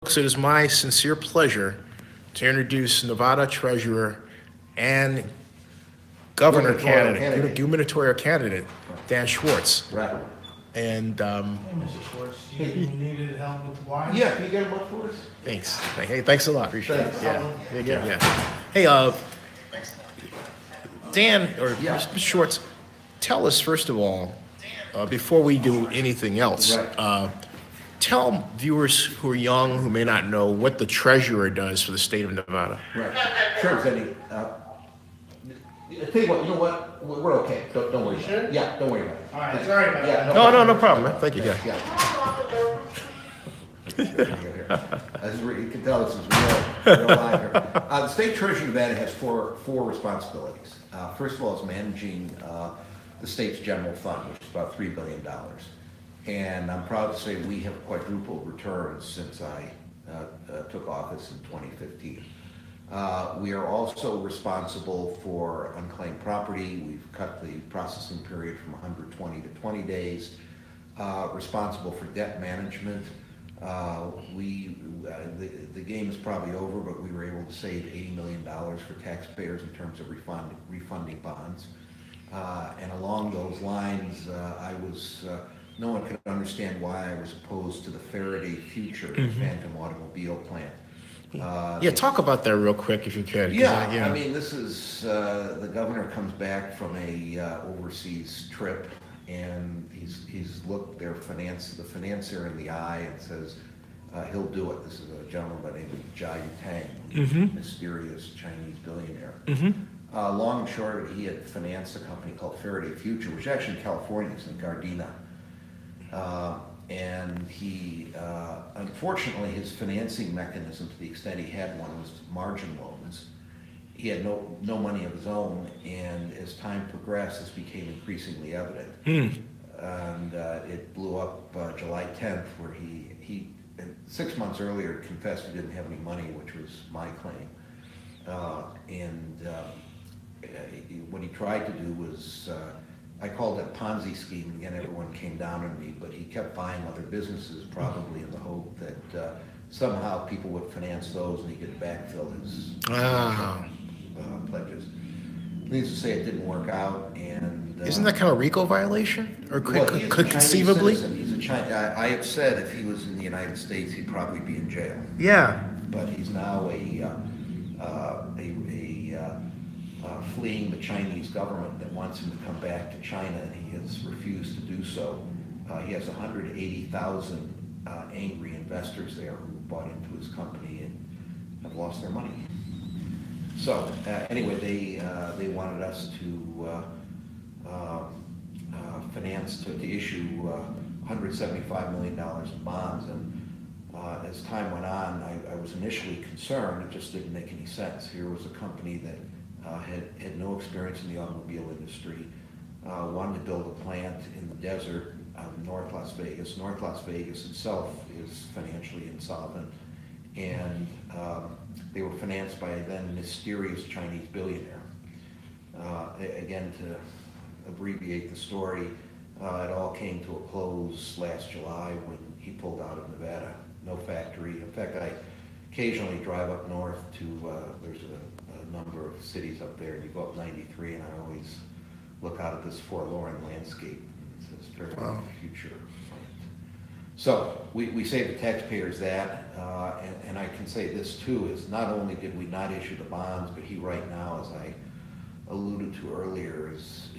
So it is my sincere pleasure to introduce Nevada Treasurer and Governor gubernatorial candidate, Dan Schwartz. Right. And Hey, Mr. Schwartz, you needed help with the wires? Yeah, can you get him up for us? thanks. Hey, thanks a lot. Appreciate it. Thanks. Yeah. Hey, Dan, or Mr. Schwartz, tell us, first of all, before we do anything else, Right. tell viewers who are young, who may not know, what the treasurer does for the state of Nevada. Right. Sure, Zenny. Tell you what, you know what? We're okay. Don't worry. Sure? Yeah, don't worry about it. All right, sorry about Yeah, that. No problem, man. Thank you. Yeah. You can tell this is real live here. The state treasurer of Nevada has four responsibilities. First of all, is managing the state's general fund, which is about $3 billion. And I'm proud to say we have quadrupled returns since I took office in 2015. We are also responsible for unclaimed property. We've cut the processing period from 120 to 20 days. Responsible for debt management. The game is probably over, but we were able to save $80 million for taxpayers in terms of refunding bonds. And along those lines, no one could understand why I was opposed to the Faraday Future phantom automobile plant. Talk about that real quick if you could. I mean, this is the governor comes back from a overseas trip, and he's looked the financier in the eye and says he'll do it. This is a gentleman by the name of Jia Tang, mysterious Chinese billionaire. Long and short, he had financed a company called Faraday Future, which actually in California is in Gardena. And he, unfortunately, his financing mechanism, to the extent he had one, was margin loans. He had no money of his own, and as time progressed, this became increasingly evident. And it blew up July 10th, where he 6 months earlier confessed he didn't have any money, which was my claim. What he tried to do was, I called it a Ponzi scheme. Again, everyone came down on me, but he kept buying other businesses, probably in the hope that somehow people would finance those and he could backfill his pledges. Needless to say, it didn't work out. And isn't that kind of a RICO violation, or could he's a conceivably? Chinese citizen. I have said if he was in the United States, he'd probably be in jail. Yeah. But he's now fleeing the Chinese government that wants him to come back to China, and he has refused to do so. He has 180,000 angry investors there who bought into his company and have lost their money. So anyway, they wanted us to issue $175 million in bonds, and as time went on, I was initially concerned. It just didn't make any sense. Here was a company that had no experience in the automobile industry, wanted to build a plant in the desert of North Las Vegas. North Las Vegas itself is financially insolvent, and they were financed by a then mysterious Chinese billionaire. Again, to abbreviate the story, it all came to a close last July when he pulled out of Nevada. No factory. In fact, I occasionally drive up north to, there's a number of cities up there, and you go up 93, and I always look out at this forlorn landscape. It says Faraday Future. So we save the taxpayers that, and I can say this too, is not only did we not issue the bonds, but he right now, as I alluded to earlier, is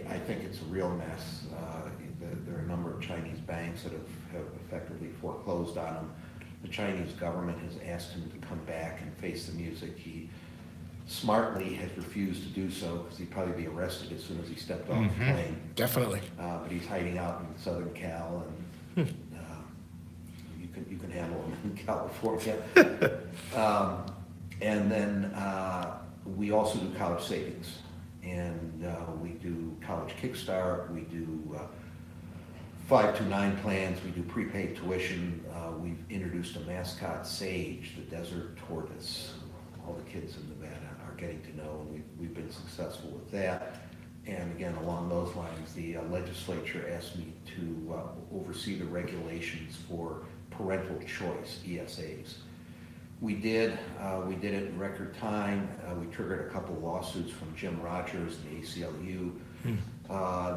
I think it's a real mess. There are a number of Chinese banks that have effectively foreclosed on him. The Chinese government has asked him to come back and face the music. He smartly has refused to do so because he'd probably be arrested as soon as he stepped off the plane. Definitely. But he's hiding out in Southern Cal, and you can handle him in California. And then we also do college savings, and we do college kickstart. We do 529 plans. We do prepaid tuition. We've introduced a mascot, Sage, the desert tortoise. All the kids in Nevada are getting to know, and we've been successful with that. And again, along those lines, the legislature asked me to oversee the regulations for parental choice, ESAs. We did it in record time. We triggered a couple lawsuits from Jim Rogers and the ACLU.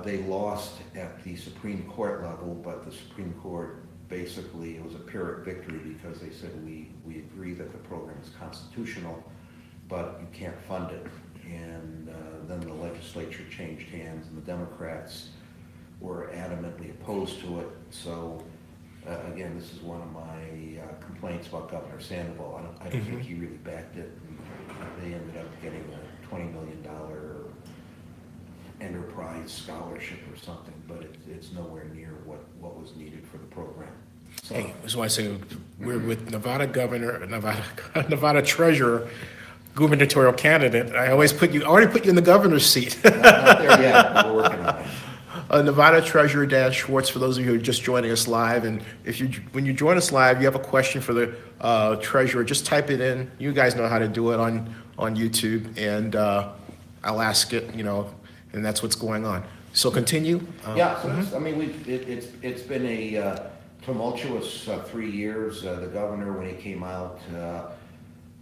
They lost at the Supreme Court level, but the Supreme Court basically, it was a Pyrrhic victory because they said we agree that the program is constitutional, but you can't fund it. And then the legislature changed hands, and the Democrats were adamantly opposed to it. So again, this is one of my complaints about Governor Sandoval. I don't think he really backed it. And they ended up getting a $20 million enterprise scholarship or something, but it's nowhere near what was needed for the program. So, hey, I just want to say we're with Nevada Governor, Nevada Treasurer, gubernatorial candidate. I already put you in the governor's seat. not there yet. We're working on it. Nevada Treasurer Dan Schwartz, for those of you who are just joining us live, and when you join us live, you have a question for the treasurer, just type it in. You guys know how to do it on YouTube, and I'll ask it, and that's what's going on. So continue. Yeah, so I mean, it's been a tumultuous 3 years. The governor, when he came out, the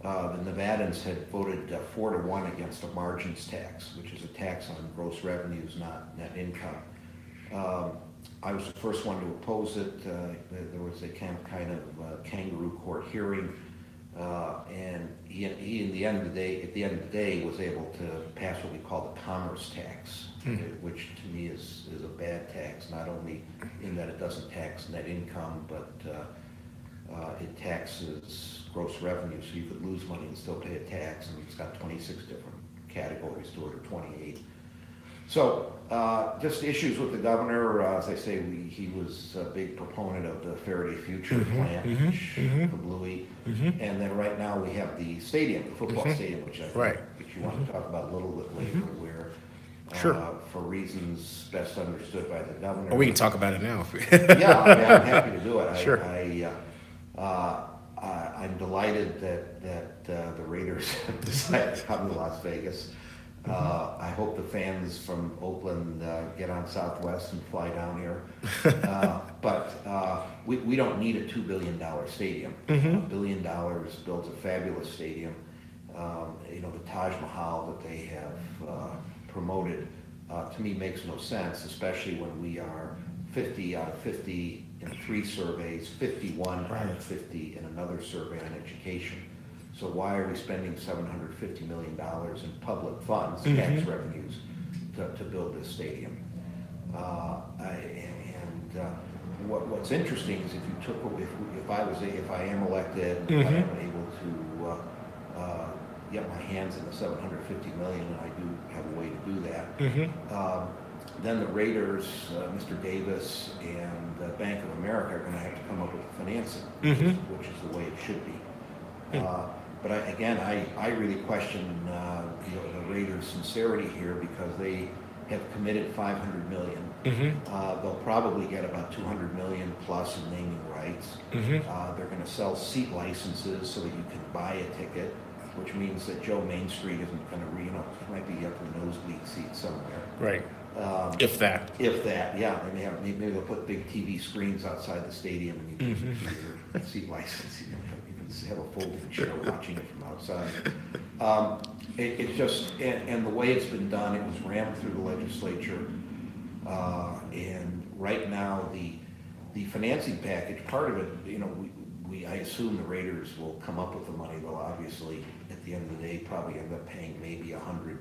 Nevadans had voted 4-1 against a margins tax, which is a tax on gross revenues, not net income. I was the first one to oppose it. There was a kind of kangaroo court hearing, and he at the end of the day, was able to pass what we call the commerce tax, which to me is a bad tax, not only in that it doesn't tax net income, but it taxes gross revenue, so you could lose money and still pay a tax, and it's got 26 different categories to it, or 28. So just issues with the governor. As I say, he was a big proponent of the Faraday Future plant, from Louis. And then right now we have the stadium, the football stadium, which I think which you want to talk about a little bit later, where for reasons best understood by the governor. Or we can talk about it now. Yeah, I'm happy to do it. Sure. I'm delighted that the Raiders have decided to come to Las Vegas. I hope the fans from Oakland get on Southwest and fly down here. But we don't need a $2 billion stadium. $1 billion builds a fabulous stadium. The Taj Mahal that they have promoted, to me, makes no sense, especially when we are 50 out of 50 in 3 surveys, 51 out of 50 in another survey on education. So why are we spending $750 million in public funds, tax revenues, to build this stadium? What's interesting is if I am elected, if I am able to get my hands in the $750 million, and I do have a way to do that, then the Raiders, Mr. Davis, and Bank of America are going to have to come up with the financing, which is the way it should be. But I really question the Raiders' sincerity here, because they have committed $500 million. They'll probably get about $200 million plus in naming rights. They're going to sell seat licenses so that you can buy a ticket, which means that Joe Main Street isn't going to might be up in nosebleed seat somewhere. Right. If that, yeah. Maybe they'll put big TV screens outside the stadium, and you can do your seat license. You can have a folding chair watching it from outside. It's just, and the way it's been done, it was rammed through the legislature, and right now the financing package, part of it, I assume the Raiders will come up with the money. They'll obviously, at the end of the day, probably end up paying maybe $100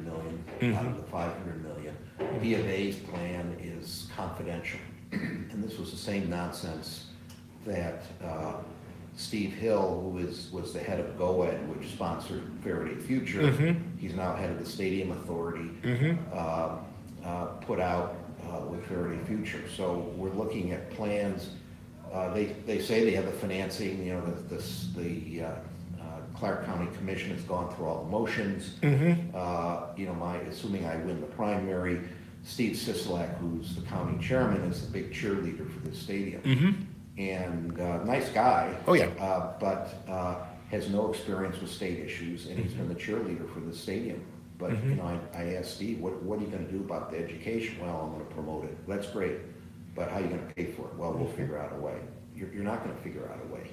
million out of the $500 million. B of A's plan is confidential, and this was the same nonsense that Steve Hill, who was the head of GoEd, which sponsored Faraday Future, he's now head of the Stadium Authority, put out with Faraday Future. So we're looking at plans. They say they have the financing. The Clark County Commission has gone through all the motions. Assuming I win the primary, Steve Sisolak, who's the county chairman, is the big cheerleader for this stadium. And nice guy. Oh yeah. But has no experience with state issues, and he's been the cheerleader for the stadium. But I asked Steve, what are you going to do about the education? Well, I'm going to promote it. That's great, but how are you going to pay for it? Well, we'll figure out a way. you're not going to figure out a way.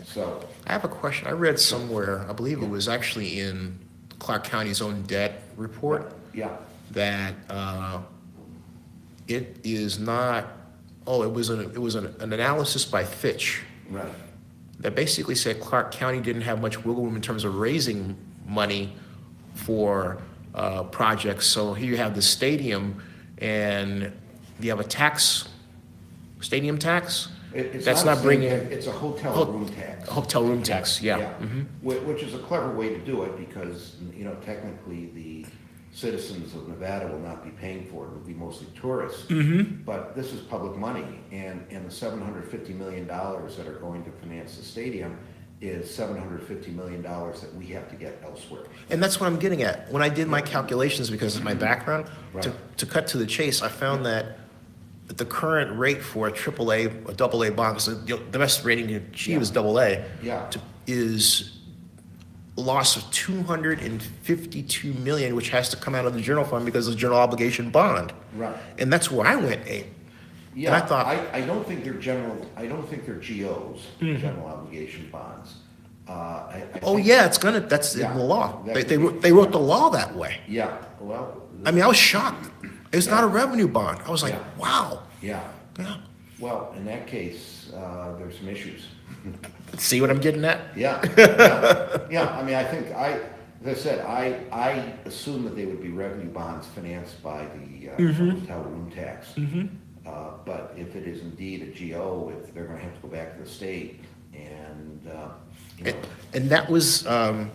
So I have a question. I read somewhere, I believe it was actually in Clark County's own debt report, yeah, that it is not, oh, it was an analysis by Fitch right, that basically said Clark County didn't have much wiggle room in terms of raising money for projects. So here you have the stadium, and you have a tax, stadium tax? It's That's not not bringing. it's a hotel room tax. Hotel room tax, yeah. Mhm. Which is a clever way to do it because, you know, technically the citizens of Nevada will not be paying for it. It will be mostly tourists. Mm-hmm. But this is public money, and the $750 million that are going to finance the stadium is $750 million that we have to get elsewhere. And that's what I'm getting at. When I did my calculations, because of my background, Right. to cut to the chase, I found that the current rate for a AAA, a AA bond, because the best rating to achieve is AA, Yeah. is a loss of $252 million, which has to come out of the general fund because of the general obligation bond. Right. And that's where I went, Abe. Yeah, And I thought, I don't think they're GOs, general obligation bonds. I oh think- yeah, that's Yeah. in the law. That They could be- wrote the law that way. Yeah, well. I mean, I was shocked. It's not a revenue bond. I was like, Yeah. wow. Yeah, Yeah. well, in that case, there's some issues. See what I'm getting at? Yeah, yeah, I mean, as I said, I assume that they would be revenue bonds financed by the hotel room tax. But if it is indeed a GO, if they're gonna have to go back to the state and, you know, And that was yeah,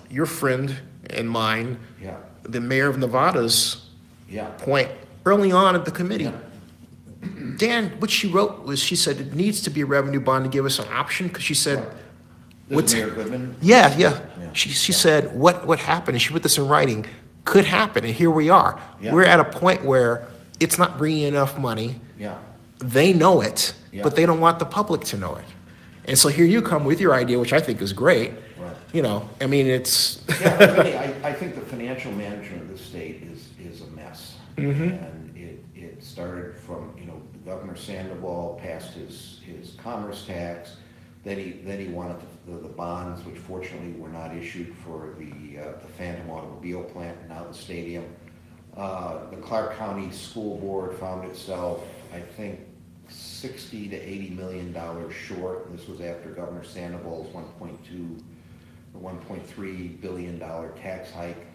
your friend and mine, yeah, the mayor of Nevada's yeah. point early on at the committee. Yeah. Dan, what she wrote was, she said it needs to be a revenue bond to give us an option, because she said, This what's, is Mayor Goodman? yeah. Yeah. She said, what happened, and she put this in writing, could happen, and here we are. Yeah. We're at a point where it's not bringing enough money. Yeah, They know it, Yeah. but they don't want the public to know it. And so here you come with your idea, which I think is great. right. You know, I mean, it's, Yeah, really, I think the financial management of the state is a mess. And it started from, you know, Governor Sandoval passed his commerce tax, then he wanted the bonds, which fortunately were not issued for the Phantom automobile plant, now the stadium. The Clark County School Board found itself, I think, $60 to $80 million short. This was after Governor Sandoval's $1.3 billion tax hike.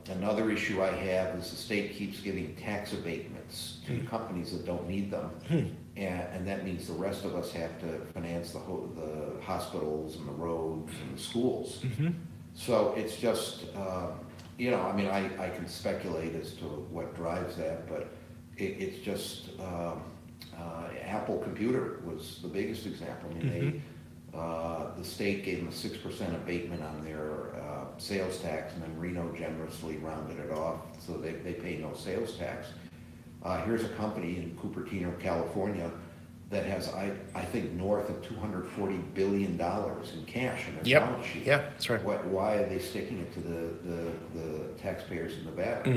Another issue I have is the state keeps giving tax abatements to companies that don't need them. And that means the rest of us have to finance the hospitals and the roads and the schools. So it's just, you know, I mean, I can speculate as to what drives that, but it's just, Apple Computer was the biggest example. I mean, the state gave them a 6% abatement on their sales tax, and then Reno generously rounded it off, so they pay no sales tax. Here's a company in Cupertino, California, that has, I think, north of $240 billion in cash in their balance sheet. yeah, that's right. Why are they sticking it to the taxpayers in Nevada?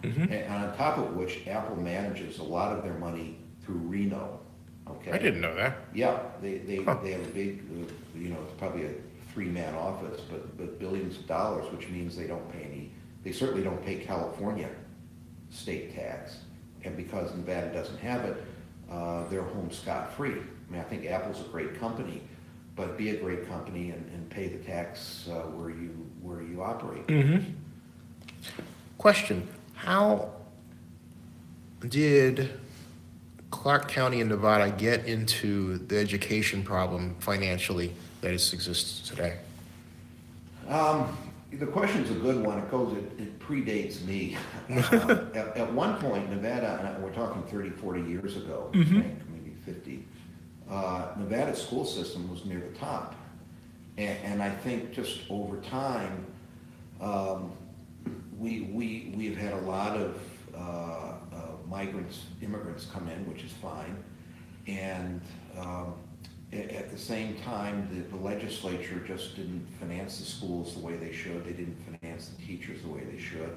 And on top of which, Apple manages a lot of their money through Reno. Okay. I didn't know that. Yeah, they have a big, you know, it's probably a 3-man office, but billions of dollars, which means they don't pay any. They certainly don't pay California state tax, and because Nevada doesn't have it, they're home scot-free. I mean, I think Apple's a great company, but be a great company and pay the tax where you operate. Question, how did Clark County and Nevada get into the education problem financially that exists today? The question's a good one. It predates me. At one point, Nevada, and we're talking 30, 40 years ago, I think, maybe 50, Nevada's school system was near the top. And I think just over time, we've had a lot of immigrants come in, which is fine. And at the same time, the legislature just didn't finance the schools the way they should. They didn't finance the teachers the way they should.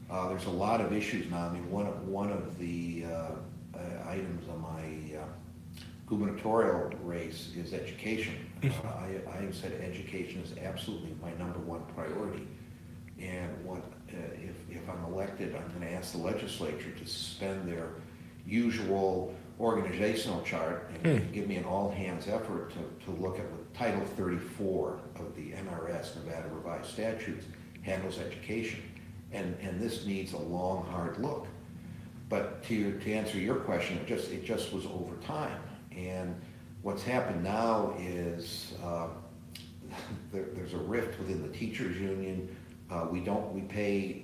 There's a lot of issues now. I mean, one of the items on my gubernatorial race is education. I have said education is absolutely my #1 priority. And if I'm elected, I'm going to ask the legislature to suspend their usual organizational chart and give me an all-hands effort to look at what Title 34 of the NRS, Nevada Revised Statutes, handles education. And this needs a long, hard look. But to answer your question, it just was over time. And what's happened now is there's a rift within the teachers union. We pay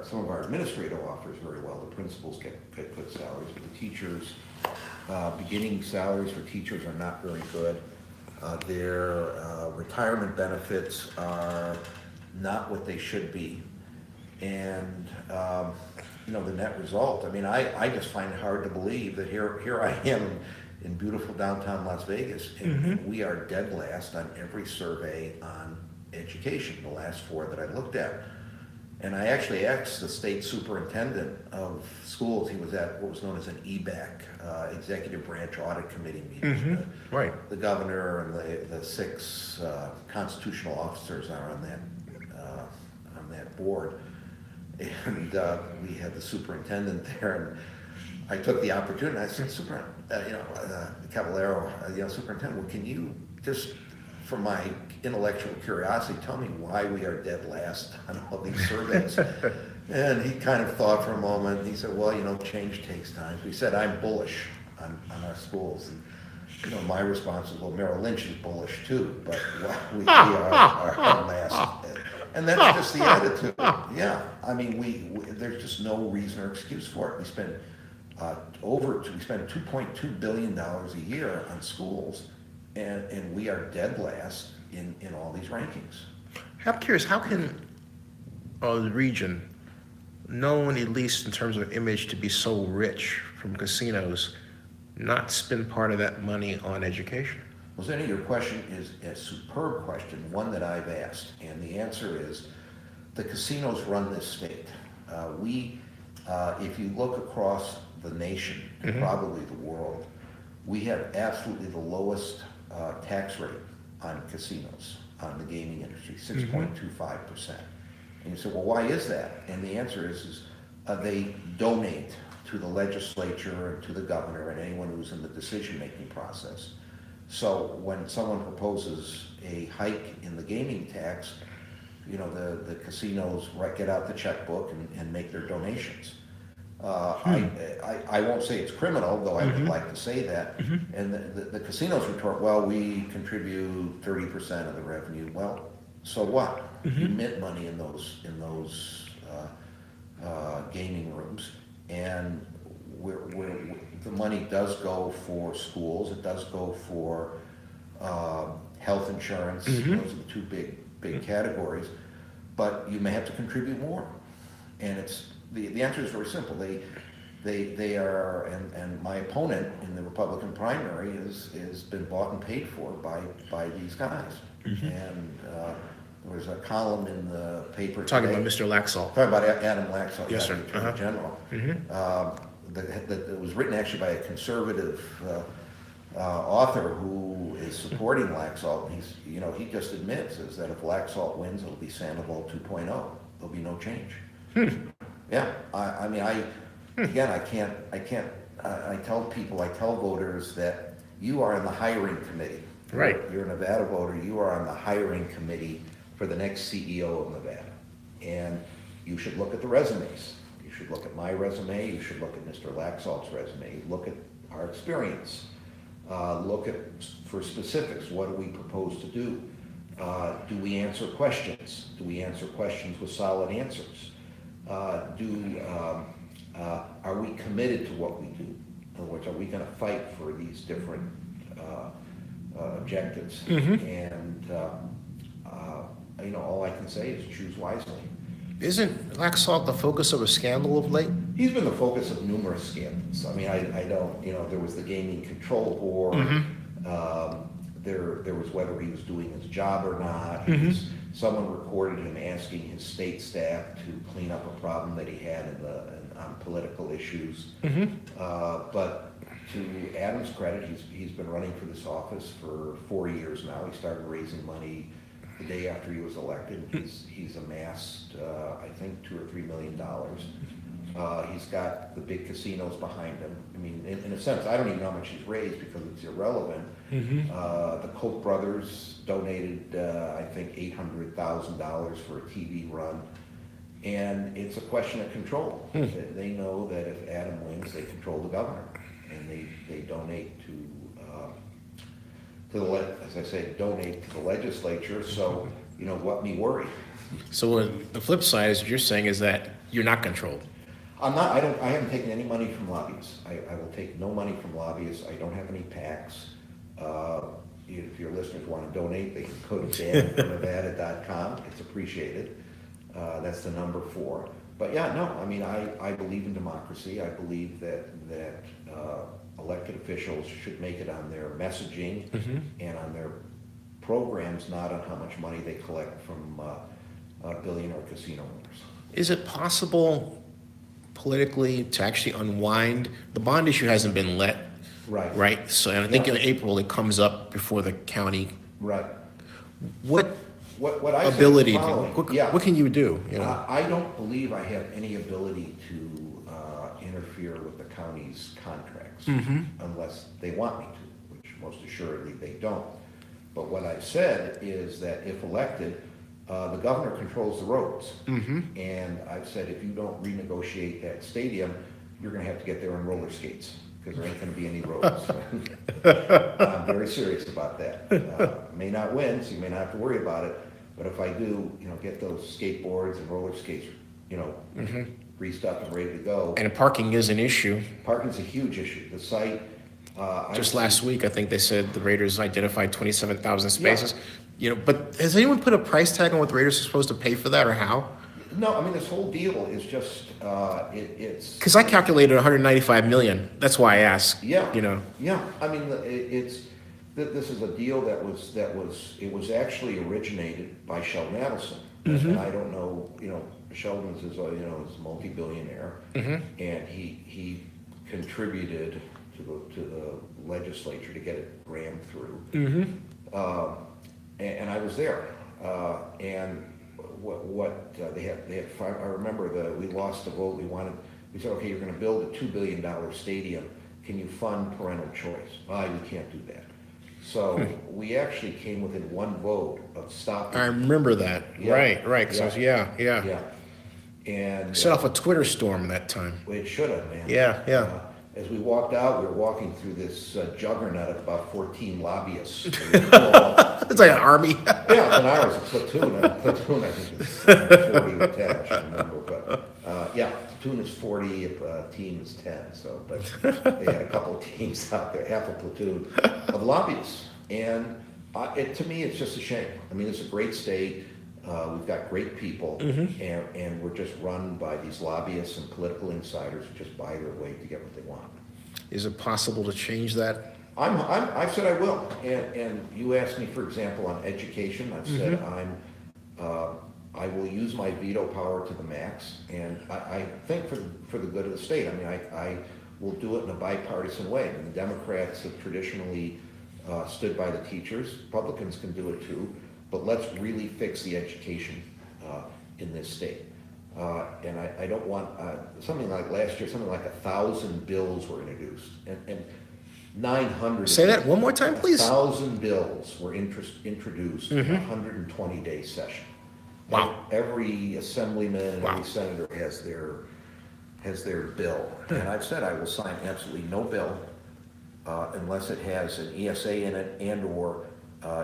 some of our administrative officers very well. The principals get good salaries, but the teachers, beginning salaries for teachers are not very good. Their retirement benefits are not what they should be. And the net result, I mean, I just find it hard to believe that here I am in beautiful downtown Las Vegas, and we are dead last on every survey on education, the last 4 that I looked at. And I actually asked the state superintendent of schools. He was at what was known as an EBAC, Executive Branch Audit Committee meeting. Right. The governor and the 6 constitutional officers are on that board. And we had the superintendent there, and I took the opportunity. I said, Caballero, superintendent, well, can you just, for my intellectual curiosity, tell me why we are dead last on all these surveys? And he kind of thought for a moment. He said, well, change takes time. So he said, I'm bullish on our schools. And, my response is, well, Merrill Lynch is bullish too, but we are last. And that's just the attitude. Yeah, I mean, there's just no reason or excuse for it. We spend $2.2 billion a year on schools, and we are dead last in all these rankings. I'm curious, how can the region, known at least in terms of image to be so rich from casinos, not spend part of that money on education? Well, Zenny, your question is a superb question, one that I've asked, and the answer is the casinos run this state. If you look across the nation, and probably the world, we have absolutely the lowest tax rate on casinos, on the gaming industry, 6.25%. And you say, well, why is that? And the answer is they donate to the legislature and to the governor and anyone who's in the decision-making process. So when someone proposes a hike in the gaming tax, the casinos get out the checkbook and make their donations. I won't say it's criminal, though I would like to say that. And the casinos retort, well, we contribute 30% of the revenue. Well, so what? You mint money in those gaming rooms, and the money does go for schools. It does go for health insurance. Those are the 2 big categories. But you may have to contribute more, and the answer is very simple. They are, and my opponent in the Republican primary has been bought and paid for by these guys. And there was a column in the paper Talking today, about Mr. Laxalt. talking about Adam Laxalt, Yes, sir. the Attorney General. That was written actually by a conservative author who is supporting Laxalt. He just admits is that if Laxalt wins, it'll be Sandoval 2.0. There'll be no change. Yeah, I tell voters that you are in the hiring committee. Right. You're a Nevada voter. You are on the hiring committee for the next CEO of Nevada, and you should look at the resumes. You should look at my resume. You should look at Mr. Laxalt's resume. Look at our experience. Look at, for specifics, what do we propose to do? Do we answer questions? Do we answer questions with solid answers? Are we committed to what we do? In other words, are we going to fight for these different objectives? And all I can say is choose wisely. Isn't Laxalt the focus of a scandal of late? He's been the focus of numerous scandals. I mean, I don't, there was the Gaming Control Board. There was whether he was doing his job or not. Someone recorded him asking his state staff to clean up a problem that he had on political issues. But to Adam's credit, he's been running for this office for 4 years now. He started raising money the day after he was elected. He's amassed, I think, $2 or $3 million. He's got the big casinos behind him. I mean, in a sense, I don't even know how much he's raised because it's irrelevant. The Koch brothers donated, I think, $800,000 for a TV run. And it's a question of control. They know that if Adam wins, they control the governor. And they donate as I say, donate to the legislature. So, what me worry? So the flip side is what you're saying is that you're not controlled. I'm not. I haven't taken any money from lobbyists. I will take no money from lobbyists. I don't have any PACs. If your listeners want to donate, they can go to dan@nevada.com. It's appreciated. That's the number 4. But yeah, no. I mean, I believe in democracy. I believe that elected officials should make it on their messaging and on their programs, not on how much money they collect from billionaire casino owners. Is it possible politically to actually unwind? The bond issue hasn't been let, right? So, and I think in April it comes up before the county. Right. What I ability? Say what can you do? I don't believe I have any ability to interfere with the county's contracts unless they want me to, which most assuredly they don't. But what I've said is that if elected, the governor controls the roads. And I've said if you don't renegotiate that stadium, you're going to have to get there on roller skates because there ain't going to be any roads. I'm very serious about that. May not win, so you may not have to worry about it. But if I do, get those skateboards and roller skates, greased up and ready to go. And parking is an issue. Parking's a huge issue. The site. Just last week, I think they said the Raiders identified 27,000 spaces. But has anyone put a price tag on what the Raiders are supposed to pay for that, or how? No, I mean this whole deal is just it's. Because I calculated 195 million. That's why I asked. Yeah. Yeah. I mean this is a deal that was actually originated by Sheldon Adelson, and I don't know. Sheldon is is a multi-billionaire, and he contributed to the legislature to get it rammed through. And I was there, and what they had 5. I remember we lost the vote. We said, okay, you're going to build a $2 billion stadium. Can you fund parental choice? We can't do that. So we actually came within one vote of stopping. I remember that. Yeah. Right. So yeah. And set off a Twitter storm that time. It should have, man. Yeah. As we walked out, we were walking through this juggernaut of about 14 lobbyists. It's like an army. Yeah, and ours, a platoon. A platoon, I think, is 40 attached, I remember. But platoon is 40, if a team is 10. So, but they had a couple of teams out there, half a platoon of lobbyists. And to me, it's just a shame. I mean, it's a great state. We've got great people, and we're just run by these lobbyists and political insiders who just buy their way to get what they want. Is it possible to change that? I've said I will. And you asked me, for example, on education. I've said I will use my veto power to the max, and I think for the good of the state. I mean, I will do it in a bipartisan way. I mean, the Democrats have traditionally stood by the teachers. Republicans can do it too. But let's really fix the education in this state. And I don't want, something like last year, something like 1,000 bills were introduced. And 900. Say that one more time, please. 1,000 bills were introduced in a 120-day session. Wow. Every assemblyman and every senator has their bill. And I've said I will sign absolutely no bill unless it has an ESA in it and/or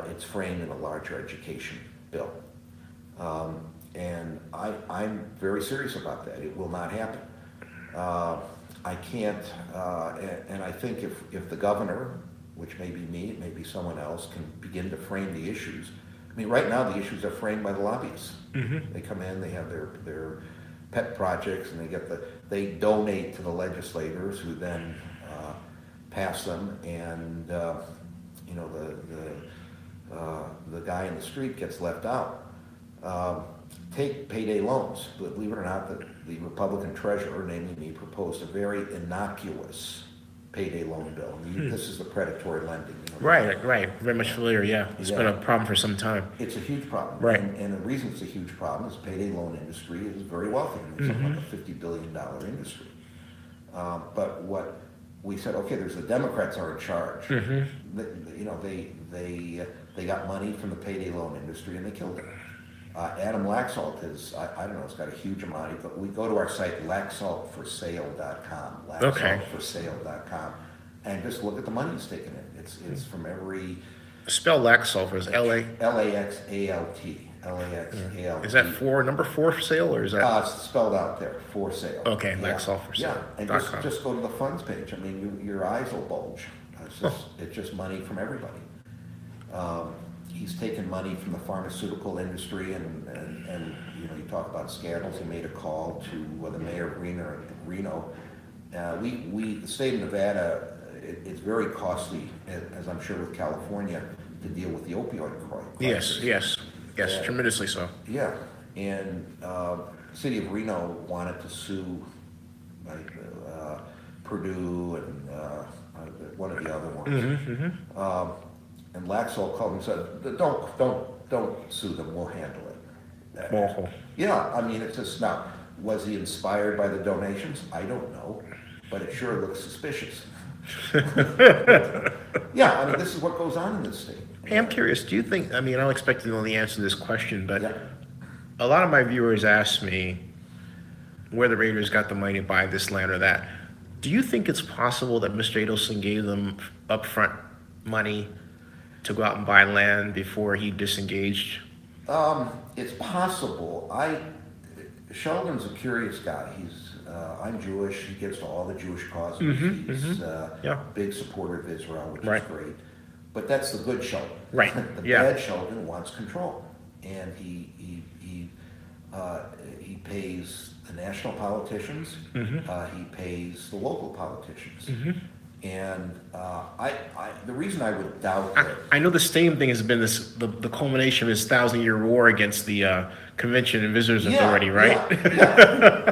it's framed in a larger education bill. And I'm very serious about that. It will not happen. I can't, and I think if the governor, which may be me, it may be someone else, can begin to frame the issues. I mean, right now the issues are framed by the lobbyists. They come in, they have their pet projects, and they donate to the legislators who then pass them, and the guy in the street gets left out. Take payday loans. Believe it or not, the Republican treasurer, namely me, proposed a very innocuous payday loan bill. I mean, this is the predatory lending. Right. Very much familiar, yeah. It's been a problem for some time. It's a huge problem. Right. And the reason it's a huge problem is the payday loan industry is very wealthy. It's something like a $50 billion industry. But what we said, okay, there's the Democrats are in charge. They got money from the payday loan industry and they killed it. Adam Laxalt is, I don't know, it's got a huge amount. We go to our site, laxaltforsale.com, laxaltforsale.com, and just look at the money he's taken in. It's from every... Spell Laxalt as L-A... L-A-X-A-L-T. L-A-X-A-L-T. Is that number four for sale, or is that... It's spelled out there, for sale. Okay, Laxalt for sale. Yeah, and just go to the funds page. I mean, your eyes will bulge. It's just money from everybody. He's taken money from the pharmaceutical industry, and you talk about scandals. He made a call to the mayor of Reno. The state of Nevada, it's very costly, as I'm sure with California, to deal with the opioid crisis. Yes, tremendously so. Yeah, and the city of Reno wanted to sue Purdue and one of the other ones. And Laxalt called and said, "Don't sue them. We'll handle it." Awful. Yeah, I mean, it's just now. Was he inspired by the donations? I don't know, but it sure looks suspicious. Yeah, I mean, this is what goes on in this state. Hey, I'm curious. Do you think? I mean, I don't expect to know the answer to this question, but Yeah. a lot of my viewers ask me where the Raiders got the money to buy this land or that. Do you think it's possible that Mr. Adelson gave them upfront money to go out and buy land before he disengaged? It's possible. Sheldon's a curious guy. I'm Jewish. He gets to all the Jewish causes. He's a big supporter of Israel, which is great. But that's the good Sheldon. Right. The bad Sheldon wants control, and he pays the national politicians. He pays the local politicians. And the reason I would doubt that... I know the stadium thing has been the culmination of his 1,000-year war against the Convention and Visitors Authority, right?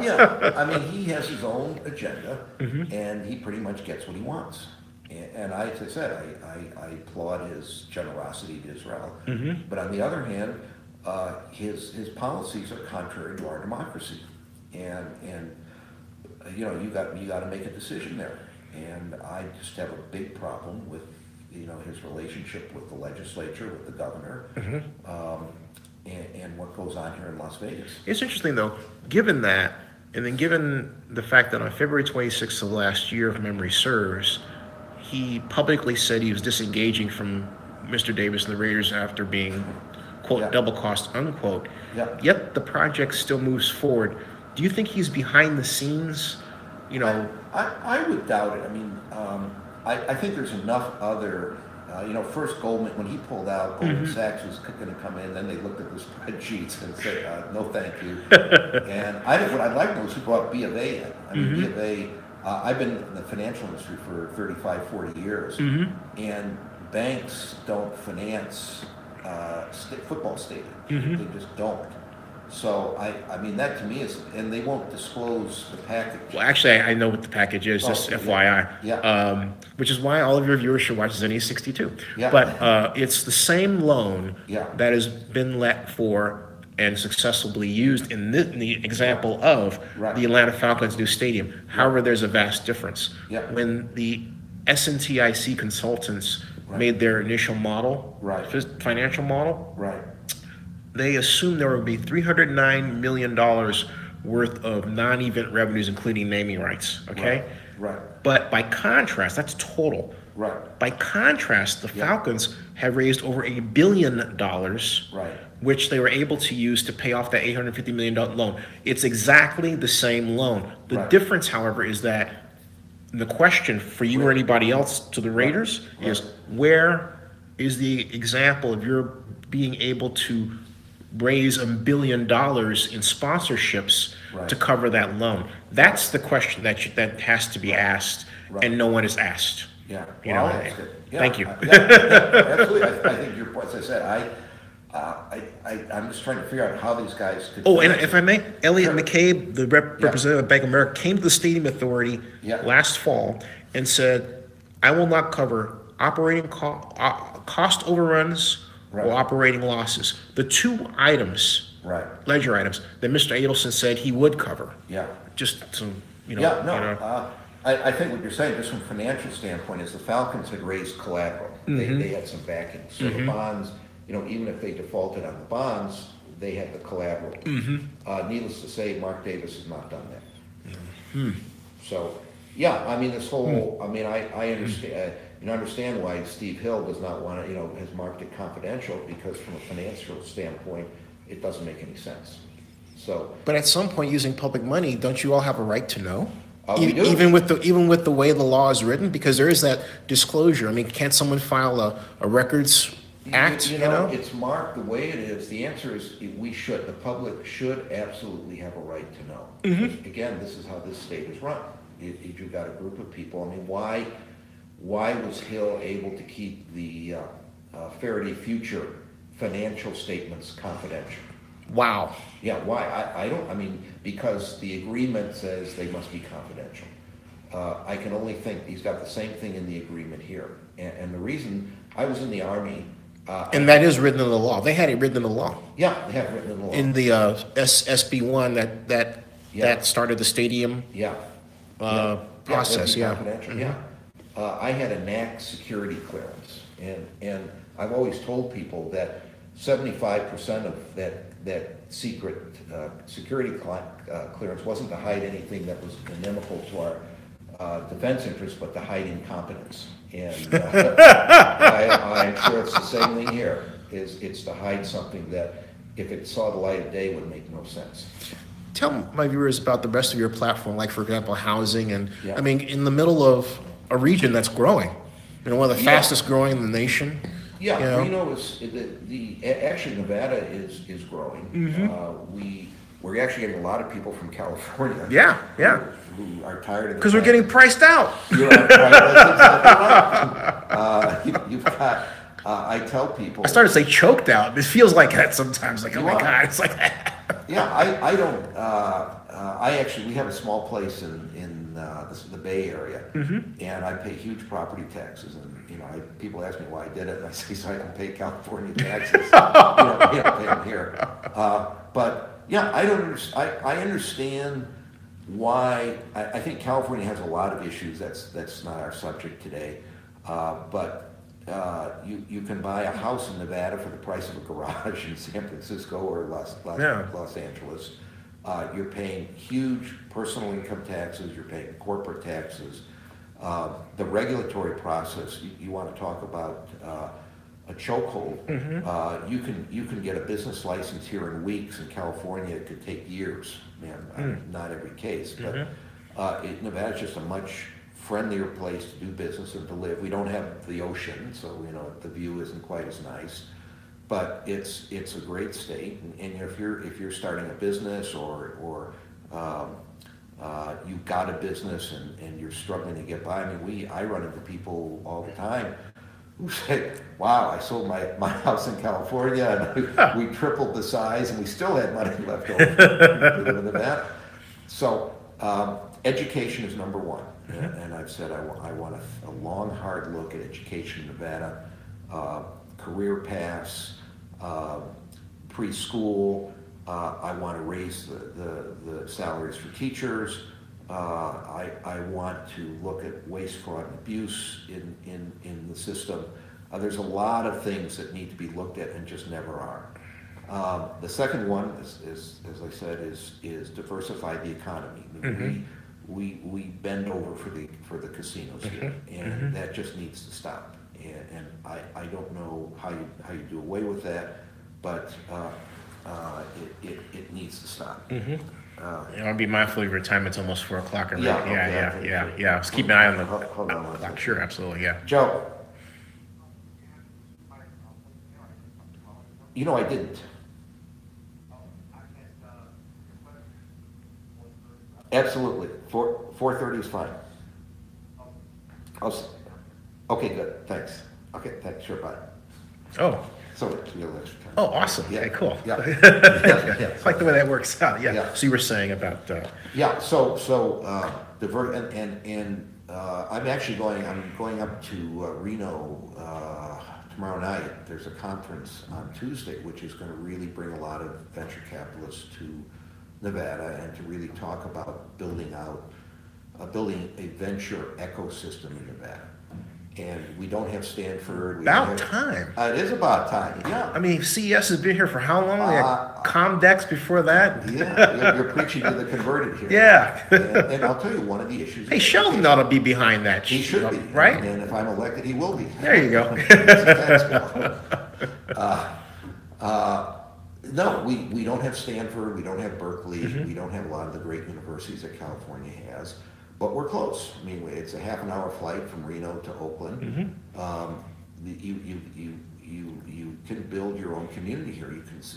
Yeah. I mean, he has his own agenda, and he pretty much gets what he wants. And as I said, I applaud his generosity to Israel. But on the other hand, his policies are contrary to our democracy. And you got to make a decision there. And I just have a big problem with, his relationship with the legislature, with the governor, and what goes on here in Las Vegas. It's interesting, though, given that, and then given the fact that on February 26th of last year, if memory serves, he publicly said he was disengaging from Mr. Davis and the Raiders after being, quote, double cost, unquote. Yet the project still moves forward. Do you think he's behind the scenes? I would doubt it. I mean, I think there's enough other, first Goldman, when he pulled out, Goldman Sachs was going to come in, then they looked at the spreadsheets and said, no, thank you. And what I'd like to know is who brought B of A in. I mean, B of A, I've been in the financial industry for 35, 40 years, and banks don't finance football stadiums. They just don't. So, I mean, that to me is, and they won't disclose the package. Well, actually, I know what the package is, just FYI. Which is why all of your viewers should watch Zenny 62. But it's the same loan that has been let for and successfully used in the example of the Atlanta Falcons' new stadium. However, there's a vast difference. When the SNTIC consultants made their initial model, financial model, they assumed there would be $309 million worth of non-event revenues, including naming rights, okay? But by contrast, that's total. By contrast, the Falcons have raised over $1 billion, which they were able to use to pay off that $850 million loan. It's exactly the same loan. The difference, however, is that the question for you or anybody else to the Raiders is, where is the example of your being able to raise $1 billion in sponsorships to cover that loan? That's the question that has to be asked, and no one is asked. Thank you. Absolutely. I think your point. As I said, I'm just trying to figure out how these guys could. Oh, and if I may, Elliot McCabe, the representative of Bank of America, came to the Stadium Authority last fall and said, I will not cover operating cost overruns Right. or operating losses. The two items, Right. ledger items, that Mr. Adelson said he would cover. Yeah. Just some, you know. Yeah, no, You know. I think what you're saying, just from a financial standpoint, is the Falcons had raised collateral. They had some backing. So the bonds, you know, even if they defaulted on the bonds, they had the collateral. Needless to say, Mark Davis has not done that. So, yeah, I mean, this whole, I mean, I understand, you know, understand why Steve Hill does not want to, you know, has marked it confidential, because from a financial standpoint, it doesn't make any sense. So, But at some point, using public money, don't you all have a right to know? We do. Even with the way the law is written, because there is that disclosure. I mean, can't someone file a records act? You know, it's marked the way it is. The answer is we should. The public should absolutely have a right to know. Because, again, this is how this state is run. You've got a group of people. I mean, why was Hill able to keep the Faraday Future financial statements confidential? Wow. Yeah, why? I don't, I mean, because the agreement says they must be confidential. I can only think he's got the same thing in the agreement here. And the reason, I was in the Army. And that is written in the law. They had it written in the law. Yeah, they have it written in the law. In the SB1 that started the stadium Yeah. process. Yeah, Yeah. that'd be confidential, yeah. I had a NAC security clearance, and I've always told people that 75% of that secret security clearance wasn't to hide anything that was inimical to our defense interests, but to hide incompetence. And I'm sure it's the same thing here. It's to hide something that, if it saw the light of day, would make no sense. Tell my viewers about the rest of your platform, like, for example, housing. And Yeah. I mean, in the middle of a region that's growing, you know, one of the fastest growing in the nation. Yeah, you know? Reno is, actually Nevada is growing. We're actually getting a lot of people from California. Yeah. Who are tired of. Because we're getting priced out. You're right, that's exactly right. You've got, I tell people. I started to say choked out. It feels like that sometimes. Like, oh You my are. God, it's like Yeah, I don't, we have a small place in the Bay Area, and I pay huge property taxes, and, you know, people ask me why I did it, and I say, so I can pay California taxes. You don't pay them here. But, yeah, I understand why, I think California has a lot of issues, that's not our subject today, but you can buy a house in Nevada for the price of a garage in San Francisco or Los Angeles. You're paying huge personal income taxes. You're paying corporate taxes. The regulatory process. You want to talk about a chokehold? You can get a business license here in weeks. In California, it could take years. Man, not every case, but Nevada's just a much friendlier place to do business and to live. We don't have the ocean, so, you know, the view isn't quite as nice, but it's a great state. And if you're starting a business or you've got a business and you're struggling to get by, I mean, I run into people all the time who say, wow, I sold my house in California and we tripled the size and we still had money left over to live in Nevada. So education is number one. And I've said I want a long, hard look at education in Nevada, career paths, preschool. I want to raise the salaries for teachers. I want to look at waste, fraud, and abuse in the system. There's a lot of things that need to be looked at and just never are. The second one is as I said, is diversify the economy. I mean, we bend over for the casinos here, and that just needs to stop. And I don't know how you do away with that, but it needs to stop. I'll be mindful of your time. It's almost 4 o'clock already. Yeah, Yeah. Let's keep an eye on the Hold on one clock. second. Sure, absolutely, yeah. Joe, you know I didn't. Absolutely. 4:30 is fine. Okay, good. Thanks. Okay, thanks. Sure, bye. Oh, So you'll extra time. awesome. Yeah. Okay, cool. Yeah. I like the way that works out. Yeah. Yeah. So you were saying about Yeah. So divert and I'm actually going up to Reno tomorrow night. There's a conference on Tuesday, which is going to really bring a lot of venture capitalists to Nevada and to really talk about building a venture ecosystem in Nevada. And we don't have Stanford. About time. It is about time, yeah. I mean, CES has been here for how long? They had Comdex before that? Yeah, you're preaching to the converted here. Yeah. And I'll tell you one of the issues. Hey, Sheldon ought to be behind that. He should be. Right? And if I'm elected, he will be. There you go. No, we don't have Stanford, we don't have Berkeley, Mm-hmm. we don't have a lot of the great universities that California has, but we're close. I mean, it's a half-an-hour flight from Reno to Oakland. Mm-hmm. You can build your own community here.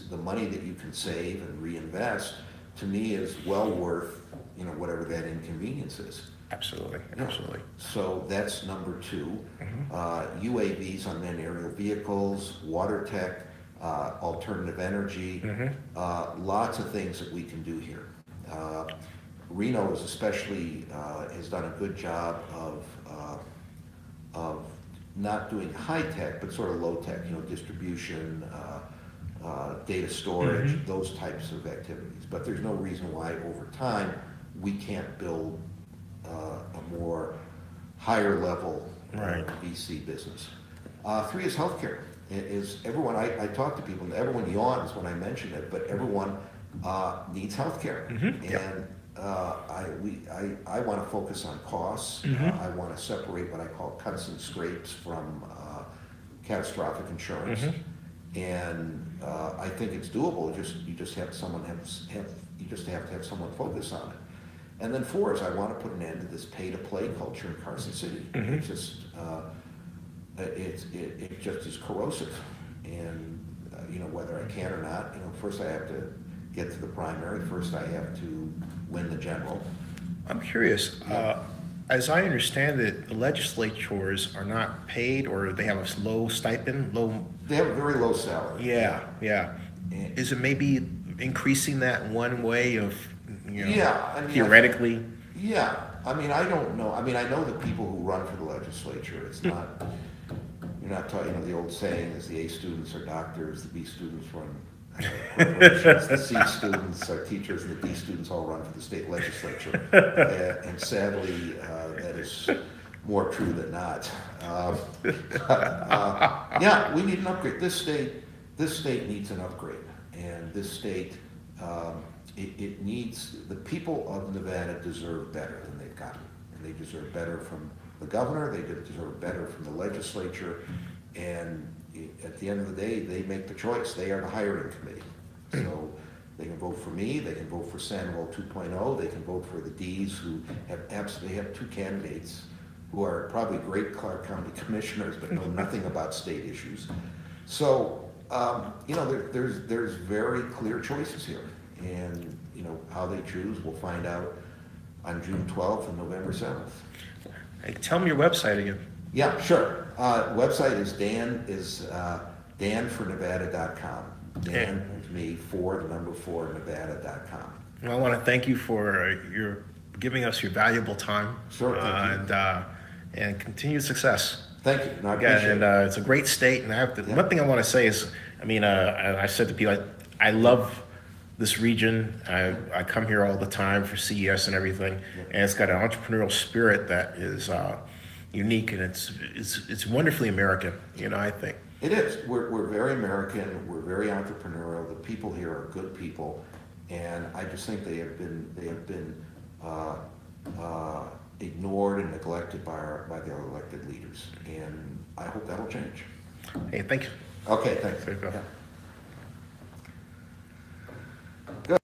The money that you can save and reinvest, to me, is well worth whatever that inconvenience is. Absolutely, Yeah. absolutely. So that's number two. Mm-hmm. UAVs, unmanned aerial vehicles, water tech, alternative energy, lots of things that we can do here. Reno is especially has done a good job of not doing high tech, but sort of low tech, distribution, data storage, those types of activities. But there's no reason why over time we can't build a more higher level VC business. Three is healthcare. Is everyone, I talk to people, and everyone yawns when I mention it, but everyone needs healthcare. And I want to focus on costs. I want to separate what I call cuts and scrapes from catastrophic insurance. And I think it's doable. You just have to have someone focus on it. And then four is I want to put an end to this pay-to-play culture in Carson City. It's just it just is corrosive, and whether I can or not, first I have to get to the primary. First I have to win the general. I'm curious. As I understand it, the legislatures are not paid, or they have a low stipend, They have a very low salary. Yeah. Is it maybe increasing that one way of, theoretically? Yeah. I mean, I don't know. I mean, I know the people who run for the legislature. It's not. You're not talking. The old saying is the A students are doctors, the B students run corporations, the C students are teachers, and the D students all run for the state legislature. And sadly, that is more true than not. Yeah, we need an upgrade. This state needs an upgrade, and this state, it needs, the people of Nevada deserve better than they've gotten, and they deserve better from the governor, they deserve better from the legislature, and at the end of the day, they make the choice. They are the hiring committee. So they can vote for me, they can vote for Sandoval 2.0, they can vote for the Ds who have two candidates who are probably great Clark County commissioners but know nothing about state issues. So, there's very clear choices here. And, how they choose, we'll find out on June 12th and November 7th. Hey, tell me your website again. Yeah, sure. Website is danfornevada.com. Dan is me, 4 Nevada.com. Well, I want to thank you for your giving us your valuable time. Sure. And continued success. Thank you. No, I appreciate it. It's a great state, and one thing I want to say is, I said to people, I love this region. I come here all the time for CES and everything, and it's got an entrepreneurial spirit that is unique, and it's wonderfully American. I think it is. We're very American. We're very entrepreneurial. The people here are good people, and I just think they have been ignored and neglected by their elected leaders, and I hope that'll change. Hey, thank you. Okay, thanks. There you go. Yeah. Good.